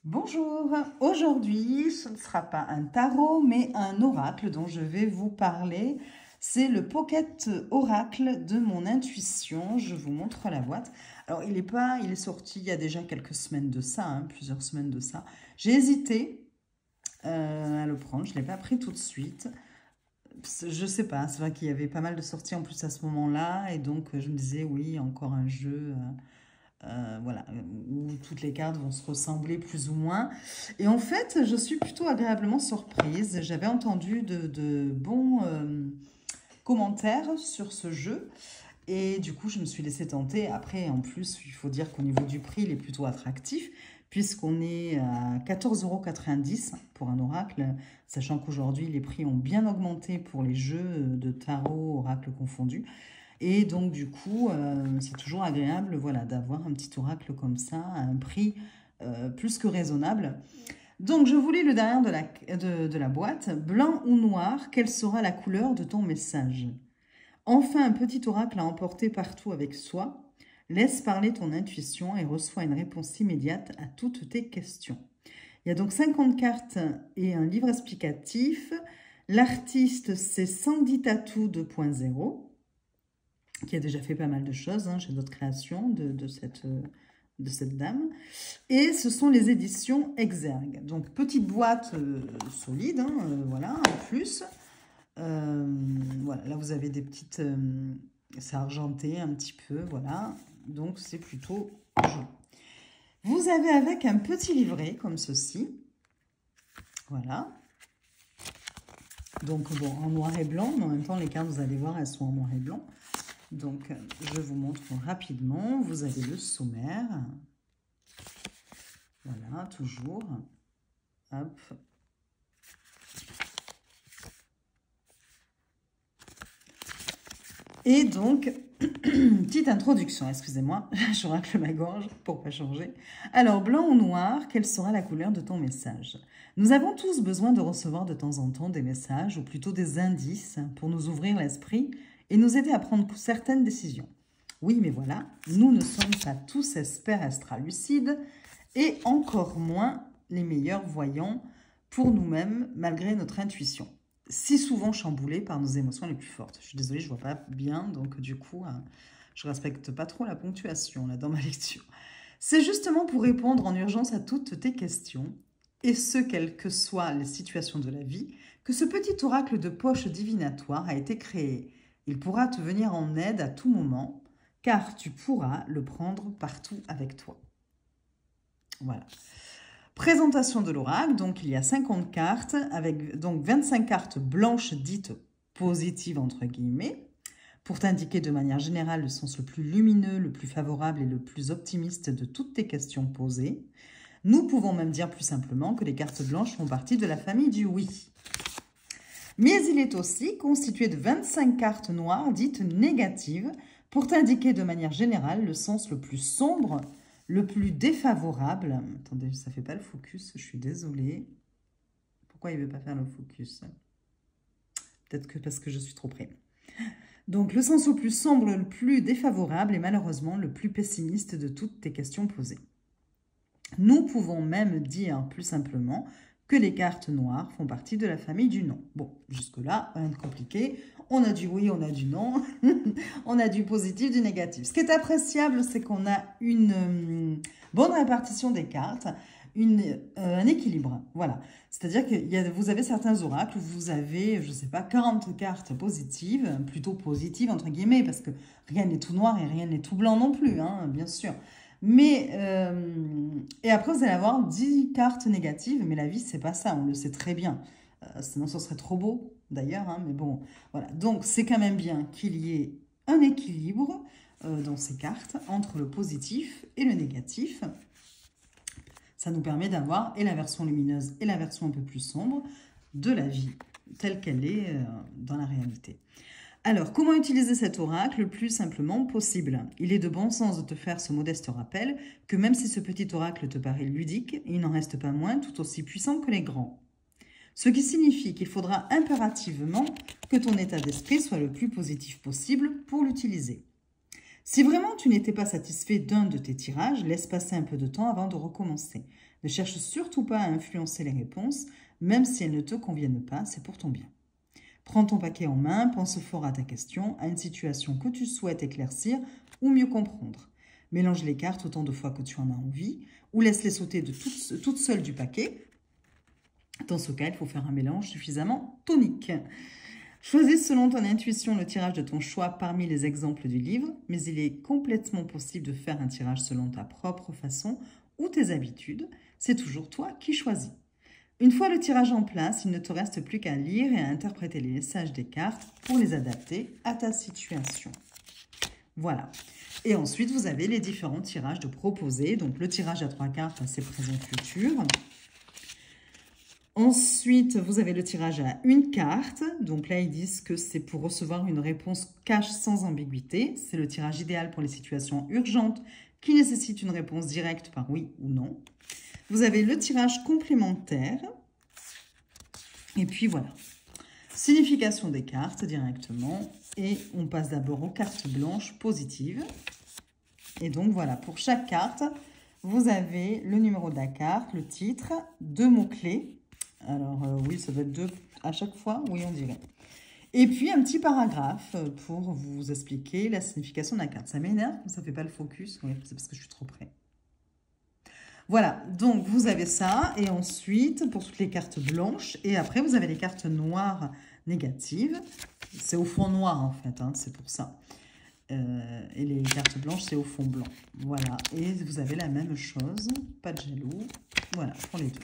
Bonjour, aujourd'hui ce ne sera pas un tarot mais un oracle dont je vais vous parler. C'est le Pocket Oracle de mon intuition, je vous montre la boîte. Alors il est sorti il y a déjà quelques semaines de ça, plusieurs semaines de ça. J'ai hésité à le prendre, je ne l'ai pas pris tout de suite. Je sais pas, c'est vrai qu'il y avait pas mal de sorties en plus à ce moment-là et donc je me disais oui, encore un jeu... voilà, où toutes les cartes vont se ressembler plus ou moins. Et en fait, je suis plutôt agréablement surprise. J'avais entendu de bons commentaires sur ce jeu. Et du coup, je me suis laissée tenter. Après, en plus, il faut dire qu'au niveau du prix, il est plutôt attractif, puisqu'on est à 14,90 € pour un oracle, sachant qu'aujourd'hui, les prix ont bien augmenté pour les jeux de tarot, oracle confondus. Et donc, du coup, c'est toujours agréable voilà, d'avoir un petit oracle comme ça, à un prix plus que raisonnable. Donc, je vous lis le derrière de la boîte. Blanc ou noir, quelle sera la couleur de ton message? Enfin, un petit oracle à emporter partout avec soi. Laisse parler ton intuition et reçois une réponse immédiate à toutes tes questions. Il y a donc 50 cartes et un livre explicatif. L'artiste, c'est Sandy Tattoo 2.0. Qui a déjà fait pas mal de choses. J'ai d'autres créations de cette dame. Et ce sont les éditions Exergue. Donc, petite boîte solide, voilà, en plus. Voilà, là, vous avez des petites... c'est argenté un petit peu, voilà. Donc, c'est plutôt joli. Vous avez avec un petit livret, comme ceci. Voilà. Donc, bon, en noir et blanc, mais en même temps, les cartes, vous allez voir, elles sont en noir et blanc. Donc, je vous montre rapidement. Vous avez le sommaire. Voilà, toujours. Hop. Et donc, petite introduction, excusez-moi, je racle ma gorge pour pas changer. Alors, blanc ou noir, quelle sera la couleur de ton message? Nous avons tous besoin de recevoir de temps en temps des messages, ou plutôt des indices, pour nous ouvrir l'esprit et nous aider à prendre certaines décisions. Oui, mais voilà, nous ne sommes pas tous experts extra-lucides et encore moins les meilleurs voyants pour nous-mêmes malgré notre intuition. Si souvent chamboulés par nos émotions les plus fortes. Je suis désolée, je ne vois pas bien, donc du coup, je ne respecte pas trop la ponctuation là dans ma lecture. C'est justement pour répondre en urgence à toutes tes questions, et ce, quelles que soient les situations de la vie, que ce petit oracle de poche divinatoire a été créé. Il pourra te venir en aide à tout moment, car tu pourras le prendre partout avec toi. Voilà. Présentation de l'oracle, donc il y a 50 cartes, avec donc 25 cartes blanches dites positives entre guillemets, pour t'indiquer de manière générale le sens le plus lumineux, le plus favorable et le plus optimiste de toutes tes questions posées. Nous pouvons même dire plus simplement que les cartes blanches font partie de la famille du oui. Mais il est aussi constitué de 25 cartes noires dites négatives pour t'indiquer de manière générale le sens le plus sombre, le plus défavorable. Attendez, ça ne fait pas le focus, je suis désolée. Pourquoi il ne veut pas faire le focus? Peut-être que parce que je suis trop près. Donc, le sens le plus sombre, le plus défavorable et malheureusement le plus pessimiste de toutes tes questions posées. Nous pouvons même dire plus simplement que les cartes noires font partie de la famille du non. Bon, jusque-là, rien de compliqué. On a du oui, on a du non. On a du positif, du négatif. Ce qui est appréciable, c'est qu'on a une bonne répartition des cartes, un équilibre. Voilà. C'est-à-dire que vous avez certains oracles où vous avez, je ne sais pas, 40 cartes positives, plutôt positives entre guillemets, parce que rien n'est tout noir et rien n'est tout blanc non plus, bien sûr. Mais, et après, vous allez avoir 10 cartes négatives, mais la vie, c'est pas ça, on le sait très bien. Sinon, ce serait trop beau, d'ailleurs, mais bon, voilà. Donc, c'est quand même bien qu'il y ait un équilibre dans ces cartes entre le positif et le négatif. Ça nous permet d'avoir et la version lumineuse et la version un peu plus sombre de la vie, telle qu'elle est dans la réalité. Alors, comment utiliser cet oracle le plus simplement possible? Il est de bon sens de te faire ce modeste rappel que même si ce petit oracle te paraît ludique, il n'en reste pas moins tout aussi puissant que les grands. Ce qui signifie qu'il faudra impérativement que ton état d'esprit soit le plus positif possible pour l'utiliser. Si vraiment tu n'étais pas satisfait d'un de tes tirages, laisse passer un peu de temps avant de recommencer. Ne cherche surtout pas à influencer les réponses, même si elles ne te conviennent pas, c'est pour ton bien. Prends ton paquet en main, pense fort à ta question, à une situation que tu souhaites éclaircir ou mieux comprendre. Mélange les cartes autant de fois que tu en as envie, ou laisse-les sauter de toutes seules du paquet. Dans ce cas, il faut faire un mélange suffisamment tonique. Choisis selon ton intuition le tirage de ton choix parmi les exemples du livre, mais il est complètement possible de faire un tirage selon ta propre façon ou tes habitudes. C'est toujours toi qui choisis. Une fois le tirage en place, il ne te reste plus qu'à lire et à interpréter les messages des cartes pour les adapter à ta situation. Voilà. Et ensuite, vous avez les différents tirages de proposer. Donc, le tirage à 3 cartes, c'est présent-futur. Ensuite, vous avez le tirage à une carte. Donc là, ils disent que c'est pour recevoir une réponse cash sans ambiguïté. C'est le tirage idéal pour les situations urgentes qui nécessitent une réponse directe par oui ou non. Vous avez le tirage complémentaire. Et puis voilà. Signification des cartes directement. Et on passe d'abord aux cartes blanches positives. Et donc voilà, pour chaque carte, vous avez le numéro de la carte, le titre, 2 mots-clés. Alors oui, ça doit être 2 à chaque fois, oui on dirait. Et puis un petit paragraphe pour vous expliquer la signification de la carte. Ça m'énerve, ça ne fait pas le focus, oui, c'est parce que je suis trop près. Voilà, donc vous avez ça, et ensuite, pour toutes les cartes blanches, et après vous avez les cartes noires négatives. C'est au fond noir en fait, hein, c'est pour ça. Et les cartes blanches, c'est au fond blanc. Voilà, et vous avez la même chose, pas de jaloux, voilà, pour les deux.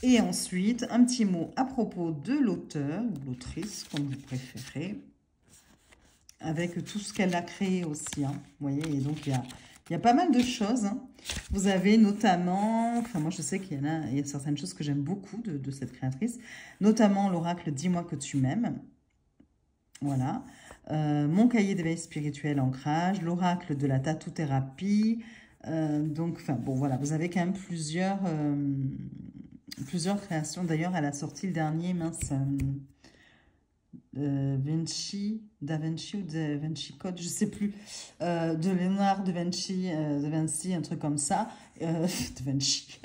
Et ensuite, un petit mot à propos de l'auteur, ou l'autrice, comme vous préférez, avec tout ce qu'elle a créé aussi, hein, vous voyez, et donc il y a pas mal de choses. Hein. Vous avez notamment, enfin moi je sais qu'il y a certaines choses que j'aime beaucoup de cette créatrice, notamment l'oracle « Dis-moi que tu m'aimes ». Voilà. Mon cahier d'éveil spirituel ancrage, l'oracle de la tattoo-thérapie. Donc, enfin bon voilà, vous avez quand même plusieurs créations. D'ailleurs, elle a sorti le dernier, mince... Da Vinci ou Da Vinci Code, je sais plus, de Léonard de Vinci, un truc comme ça, de Vinci,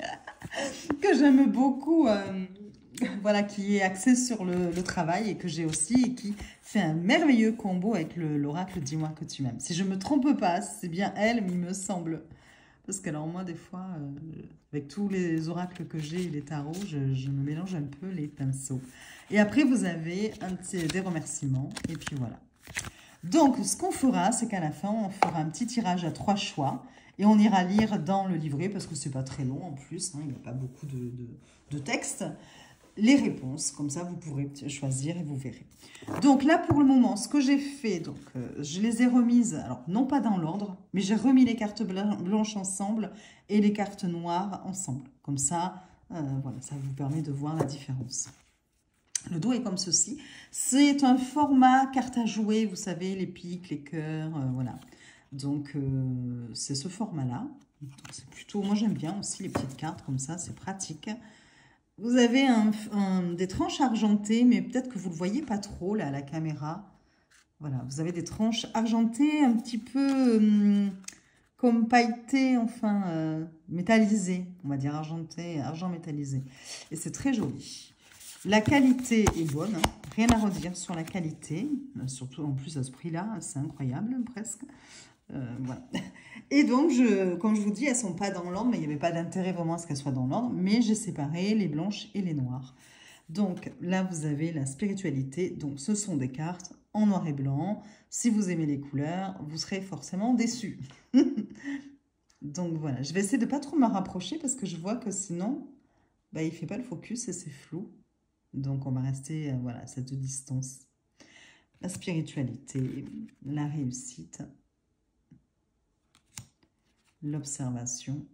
que j'aime beaucoup, voilà, qui est axé sur le travail et que j'ai aussi, et qui fait un merveilleux combo avec l'oracle « Dis-moi que tu m'aimes ». Si je me trompe pas, c'est bien elle, mais il me semble. Parce que alors moi, des fois, avec tous les oracles que j'ai et les tarots, je me mélange un peu les pinceaux. Et après, vous avez des remerciements. Et puis voilà. Donc, ce qu'on fera, c'est qu'à la fin, on fera un petit tirage à 3 choix. Et on ira lire dans le livret, parce que c'est pas très long en plus. Hein, il n'y a pas beaucoup de texte. Les réponses, comme ça vous pourrez choisir et vous verrez. Donc là pour le moment, ce que j'ai fait, donc je les ai remises, alors non pas dans l'ordre, mais j'ai remis les cartes blanches ensemble et les cartes noires ensemble. Comme ça, voilà, ça vous permet de voir la différence. Le dos est comme ceci. C'est un format carte à jouer, vous savez, les piques, les cœurs, voilà. Donc c'est ce format-là. C'est plutôt, moi j'aime bien aussi les petites cartes comme ça, c'est pratique. Vous avez des tranches argentées, mais peut-être que vous ne le voyez pas trop là à la caméra. Voilà, vous avez des tranches argentées un petit peu comme pailletées, enfin métallisées. On va dire argenté, argent métallisé. Et c'est très joli. La qualité est bonne, hein, rien à redire sur la qualité. Surtout en plus à ce prix-là, c'est incroyable presque. Voilà. Et donc, comme je vous dis, elles ne sont pas dans l'ordre, mais il n'y avait pas d'intérêt vraiment à ce qu'elles soient dans l'ordre. Mais j'ai séparé les blanches et les noires. Donc là, vous avez la spiritualité. Donc, ce sont des cartes en noir et blanc. Si vous aimez les couleurs, vous serez forcément déçus. Donc voilà, je vais essayer de ne pas trop me rapprocher parce que je vois que sinon, bah, il ne fait pas le focus et c'est flou. Donc, on va rester voilà, à cette distance. La spiritualité, la réussite, l'observation.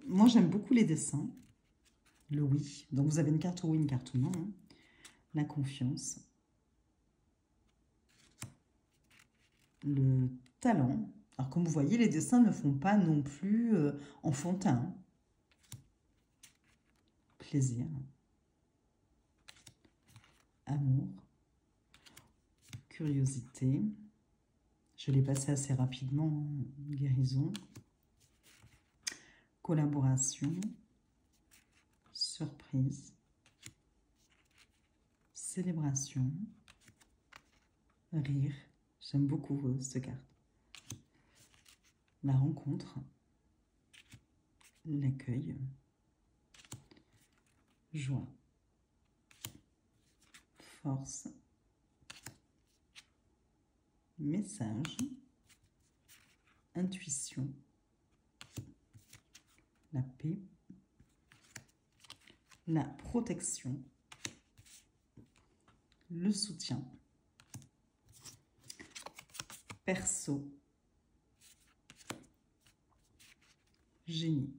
Moi, j'aime beaucoup les dessins. Le oui. Donc, vous avez une carte oui, une carte non. Hein. La confiance. Le talent. Alors, comme vous voyez, les dessins ne font pas non plus enfantin. Plaisir. Amour. Curiosité. Je l'ai passé assez rapidement. Guérison. collaboration, surprise, célébration, rire. J'aime beaucoup cette carte. La rencontre, l'accueil, joie, force, message, intuition, la paix, la protection, le soutien, perso, génie.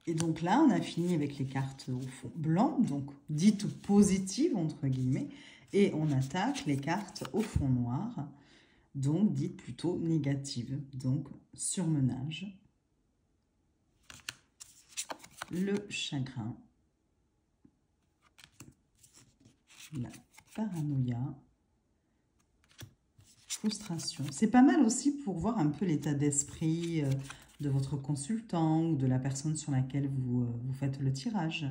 Et donc là, on a fini avec les cartes au fond blanc, donc dites positives entre guillemets, et on attaque les cartes au fond noir, donc dites plutôt négatives, donc surmenage, le chagrin, la paranoïa, frustration. C'est pas mal aussi pour voir un peu l'état d'esprit de votre consultant ou de la personne sur laquelle vous faites le tirage.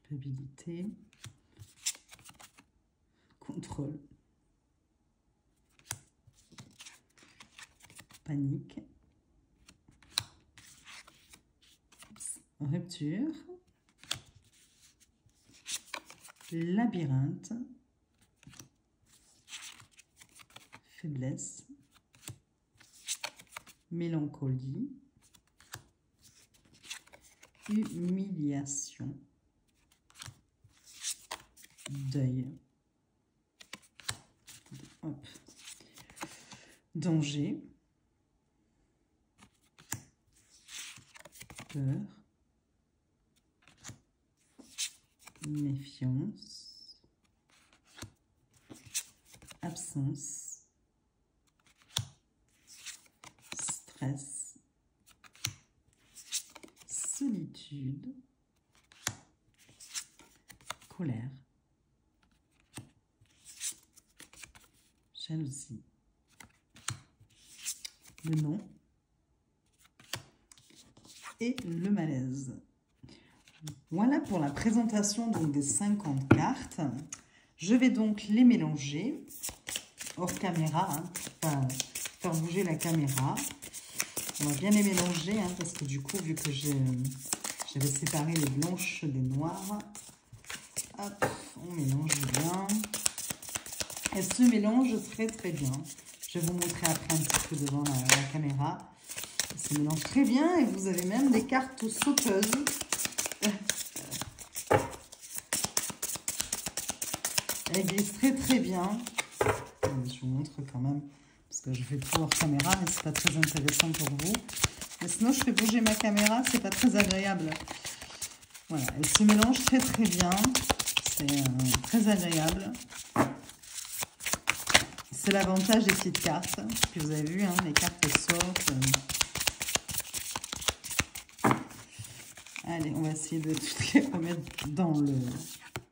Culpabilité, contrôle, panique, rupture, labyrinthe, faiblesse, mélancolie, humiliation, deuil, hop, danger, peur, méfiance, absence, stress, solitude, colère, jalousie, le non et le malaise. Voilà pour la présentation donc des 50 cartes. Je vais donc les mélanger hors caméra, hein, pour pas faire bouger la caméra. On va bien les mélanger, hein, parce que du coup, vu que j'avais séparé les blanches des noires, hop, on mélange bien. Elles se mélangent très très bien. Je vais vous montrer après un petit peu devant la caméra. Elles se mélangent très bien et vous avez même des cartes sauteuses. Elle glisse très très bien. Je vous montre quand même, parce que je fais tout hors caméra, mais c'est pas très intéressant pour vous. Mais sinon, je fais bouger ma caméra, c'est pas très agréable. Voilà, elle se mélange très très bien. C'est très agréable. C'est l'avantage des petites cartes. Puis vous avez vu, hein, les cartes sortent. Allez, on va essayer de toutes les remettre dans le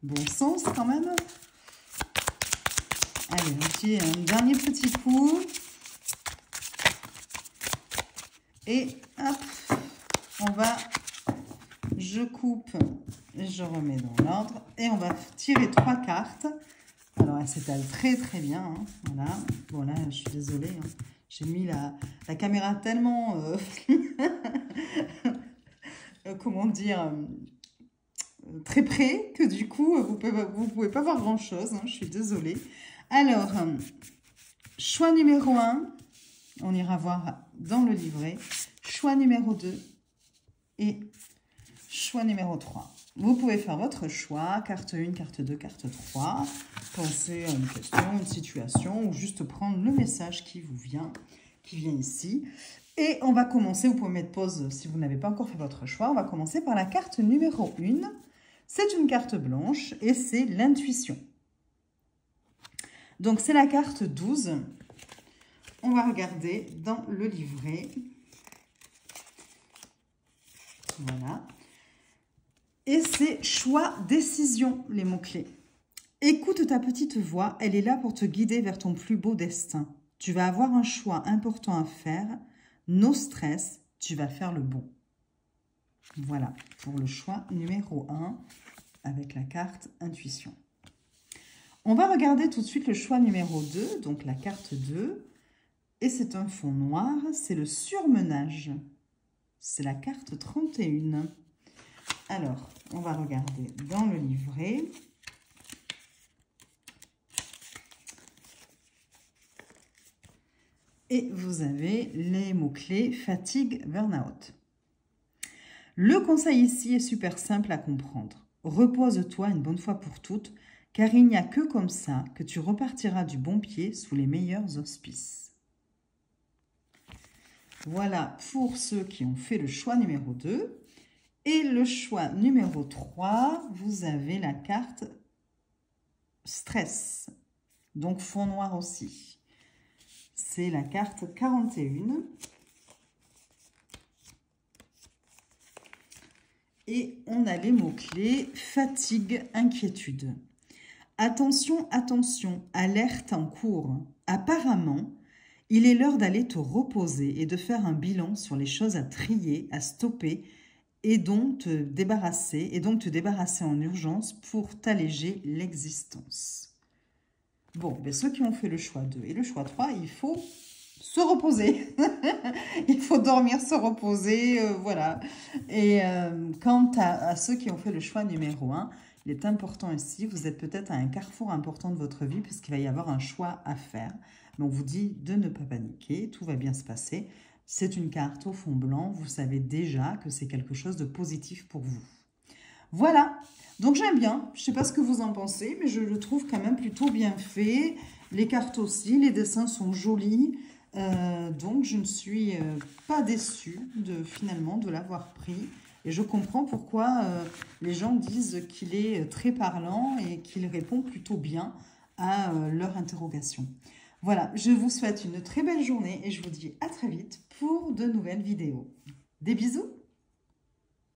bon sens quand même. Allez, un dernier petit coup. Et hop, je coupe, je remets dans l'ordre. Et on va tirer 3 cartes. Alors, elle s'étale très très bien. Hein, voilà. Bon, là, je suis désolée. Hein. J'ai mis la caméra tellement... comment dire, très près, que du coup, vous pouvez pas voir grand-chose. Hein, je suis désolée. Alors, choix numéro 1, on ira voir dans le livret. Choix numéro 2 et choix numéro 3. Vous pouvez faire votre choix, carte 1, carte 2, carte 3. Pensez à une question, une situation, ou juste prendre le message qui vient ici. Et on va commencer, vous pouvez mettre pause si vous n'avez pas encore fait votre choix. On va commencer par la carte numéro 1. C'est une carte blanche et c'est l'intuition. Donc, c'est la carte 12. On va regarder dans le livret. Voilà. Et c'est choix, décision, les mots-clés. Écoute ta petite voix, elle est là pour te guider vers ton plus beau destin. Tu vas avoir un choix important à faire. No stress, tu vas faire le bon. Voilà, pour le choix numéro 1 avec la carte Intuition. On va regarder tout de suite le choix numéro 2, donc la carte 2. Et c'est un fond noir, c'est le surmenage. C'est la carte 31. Alors, on va regarder dans le livret. Et vous avez les mots-clés fatigue, burn-out. Le conseil ici est super simple à comprendre. Repose-toi une bonne fois pour toutes, car il n'y a que comme ça que tu repartiras du bon pied sous les meilleurs auspices. Voilà pour ceux qui ont fait le choix numéro 2. Et le choix numéro 3, vous avez la carte stress. Donc fond noir aussi. C'est la carte 41. Et on a les mots-clés fatigue, inquiétude. Attention, attention, alerte en cours. Apparemment, il est l'heure d'aller te reposer et de faire un bilan sur les choses à trier, à stopper et donc te débarrasser en urgence pour t'alléger l'existence. Bon, ben ceux qui ont fait le choix 2 et le choix 3, il faut se reposer. Il faut dormir, se reposer, voilà. Et quant à ceux qui ont fait le choix numéro 1, il est important ici, vous êtes peut-être à un carrefour important de votre vie puisqu'il va y avoir un choix à faire. Mais on vous dit de ne pas paniquer, tout va bien se passer. C'est une carte au fond blanc, vous savez déjà que c'est quelque chose de positif pour vous. Voilà, donc j'aime bien, je ne sais pas ce que vous en pensez, mais je le trouve quand même plutôt bien fait. Les cartes aussi, les dessins sont jolis. Donc je ne suis pas déçue finalement de l'avoir pris et je comprends pourquoi les gens disent qu'il est très parlant et qu'il répond plutôt bien à leur interrogation. Voilà, je vous souhaite une très belle journée et je vous dis à très vite pour de nouvelles vidéos. Des bisous!